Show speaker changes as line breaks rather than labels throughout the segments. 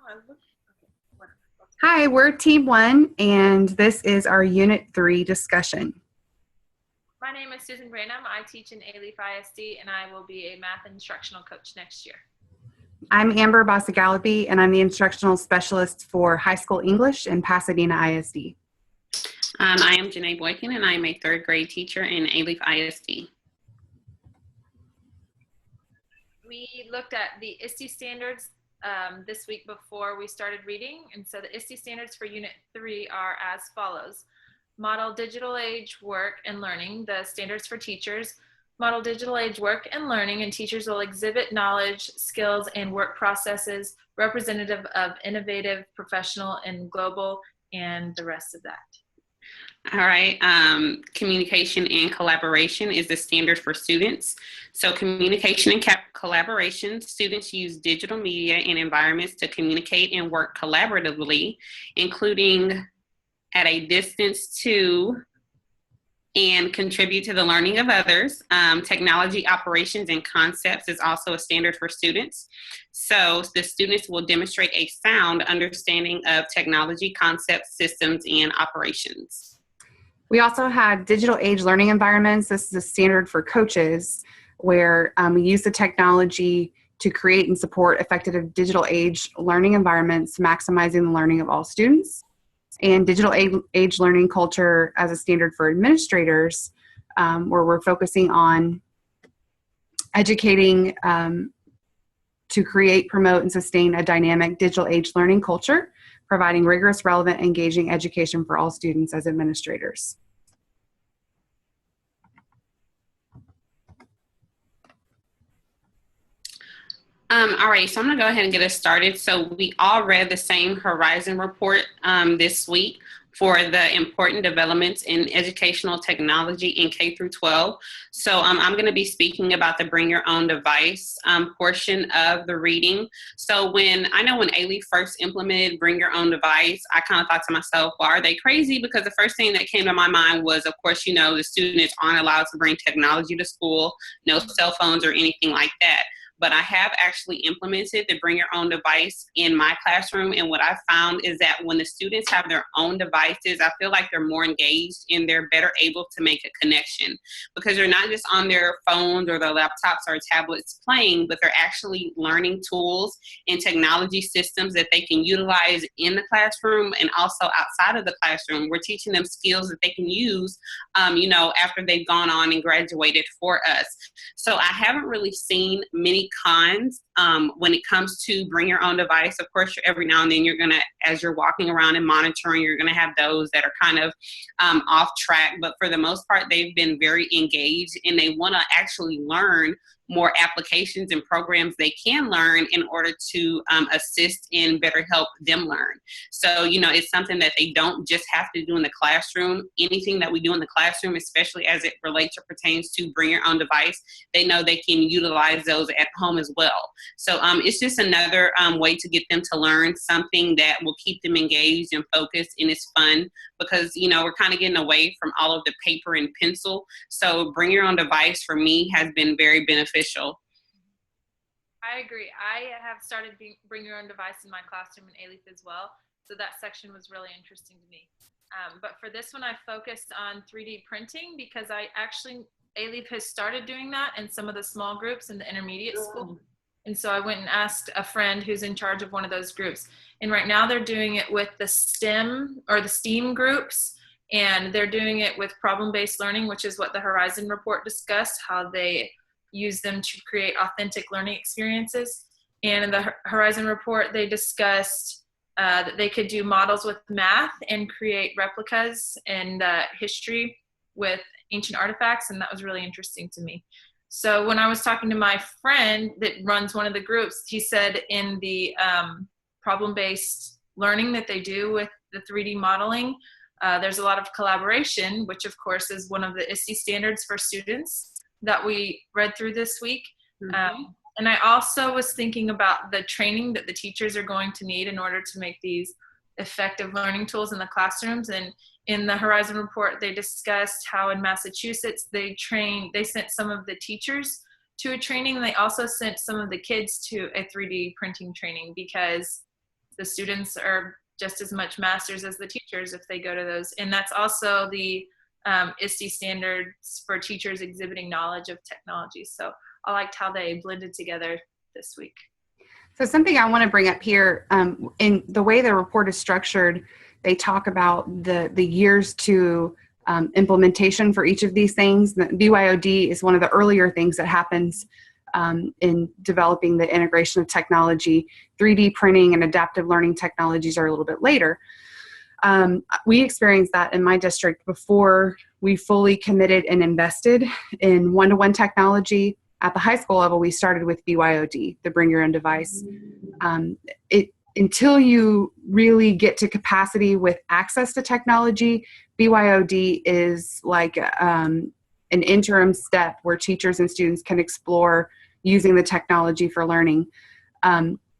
I look. Okay, whatever.
Hi, we're Team One, and this is our Unit 3 discussion.
My name is Susan Branham. I teach in Alief ISD, and I will be a math instructional coach next year.
I'm Amber Basagalapi, and I'm the instructional specialist for high school English in Pasadena ISD.
I am Janae Boykin, and I'm a third grade teacher in Alief ISD.
We looked at the ISTE standards this week before we started reading, and so the ISTE standards for Unit 3 are as follows. Model digital age work and learning, the standards for teachers. Model digital age work and learning, and teachers will exhibit knowledge, skills, and work processes representative of innovative, professional, and global, and the rest of that.
All right, communication and collaboration is the standard for students. So communication and collaboration, students use digital media and environments to communicate and work collaboratively, including at a distance to and contribute to the learning of others. Technology operations and concepts is also a standard for students. So the students will demonstrate a sound understanding of technology concepts, systems, and operations.
We also had digital age learning environments. This is a standard for coaches where we use the technology to create and support effective digital age learning environments, maximizing the learning of all students. And digital age learning culture as a standard for administrators, where we're focusing on educating to create, promote, and sustain a dynamic digital age learning culture, providing rigorous, relevant, engaging education for all students as administrators.
All right, so I'm gonna go ahead and get us started. So we all read the same Horizon report this week for the important developments in educational technology in K through 12. So I'm going to be speaking about the bring your own device portion of the reading. So when Alief first implemented bring your own device, I kind of thought to myself, well, are they crazy? Because the first thing that came to my mind was, of course, the students aren't allowed to bring technology to school, no cell phones or anything like that. But I have actually implemented the bring your own device in my classroom. And what I found is that when the students have their own devices, I feel like they're more engaged and they're better able to make a connection because they're not just on their phones or their laptops or tablets playing, but they're actually learning tools and technology systems that they can utilize in the classroom and also outside of the classroom. We're teaching them skills that they can use, after they've gone on and graduated for us. So I haven't really seen many cons when it comes to bring your own device. Of course, every now and then you're gonna, as you're walking around and monitoring, you're gonna have those that are kind of off track, but for the most part, they've been very engaged and they wanna actually learn more applications and programs they can learn in order to assist and better help them learn. So, it's something that they don't just have to do in the classroom. Anything that we do in the classroom, especially as it relates or pertains to bring your own device, they know they can utilize those at home as well. So it's just another way to get them to learn something that will keep them engaged and focused, and it's fun because, we're kind of getting away from all of the paper and pencil. So bring your own device for me has been very beneficial.
I agree. I have started bring your own device in my classroom in Alief as well. So that section was really interesting to me. But for this one, I focused on 3D printing because Alief has started doing that in some of the small groups in the intermediate school. And so I went and asked a friend who's in charge of one of those groups. And right now they're doing it with the STEM or the STEAM groups. And they're doing it with problem-based learning, which is what the Horizon report discussed, how they use them to create authentic learning experiences. And in the Horizon report, they discussed that they could do models with math and create replicas and history with ancient artifacts. And that was really interesting to me. So when I was talking to my friend that runs one of the groups, he said in the problem-based learning that they do with the 3D modeling, there's a lot of collaboration, which of course is one of the ISTE standards for students that we read through this week. Mm-hmm. And I also was thinking about the training that the teachers are going to need in order to make these effective learning tools in the classrooms. And in the Horizon report, they discussed how in Massachusetts they sent some of the teachers to a training. They also sent some of the kids to a 3D printing training because the students are just as much masters as the teachers if they go to those. And that's also the ISTE standards for teachers exhibiting knowledge of technology. So I liked how they blended together this week.
So something I want to bring up here, in the way the report is structured, they talk about the years to implementation for each of these things. The BYOD is one of the earlier things that happens in developing the integration of technology. 3D printing and adaptive learning technologies are a little bit later. We experienced that in my district before we fully committed and invested in one-to-one technology. At the high school level, we started with BYOD, the Bring Your Own Device. Until you really get to capacity with access to technology, BYOD is like an interim step where teachers and students can explore using the technology for learning.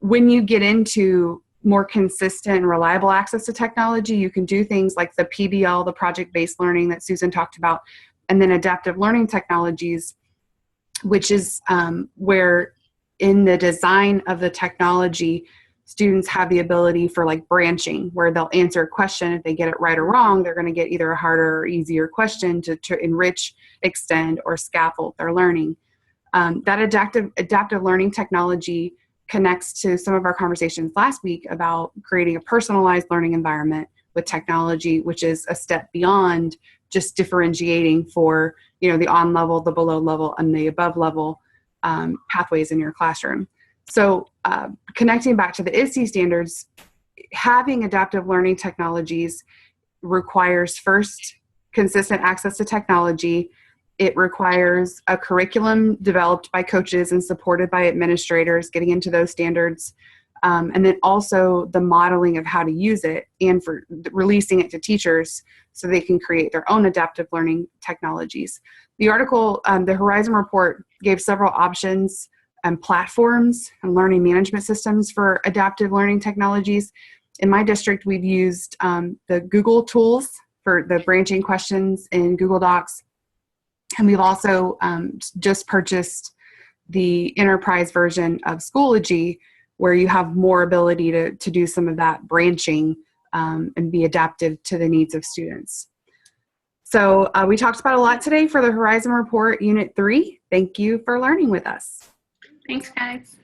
When you get into more consistent and reliable access to technology, you can do things like the PBL, the project-based learning that Susan talked about, and then adaptive learning technologies, which is where in the design of the technology, students have the ability for like branching, where they'll answer a question. If they get it right or wrong, they're going to get either a harder or easier question to enrich, extend, or scaffold their learning. That adaptive learning technology connects to some of our conversations last week about creating a personalized learning environment with technology, which is a step beyond just differentiating for, you know, the on level, the below level, and the above level pathways in your classroom. So connecting back to the ISTE standards, having adaptive learning technologies requires first consistent access to technology. It requires a curriculum developed by coaches and supported by administrators, getting into those standards, and then also the modeling of how to use it and for releasing it to teachers so they can create their own adaptive learning technologies. The article, the Horizon report, gave several options and platforms and learning management systems for adaptive learning technologies. In my district, we've used the Google tools for the branching questions in Google Docs. And we've also just purchased the enterprise version of Schoology, where you have more ability to do some of that branching and be adaptive to the needs of students. So we talked about a lot today for the Horizon Report Unit 3. Thank you for learning with us.
Thanks, guys.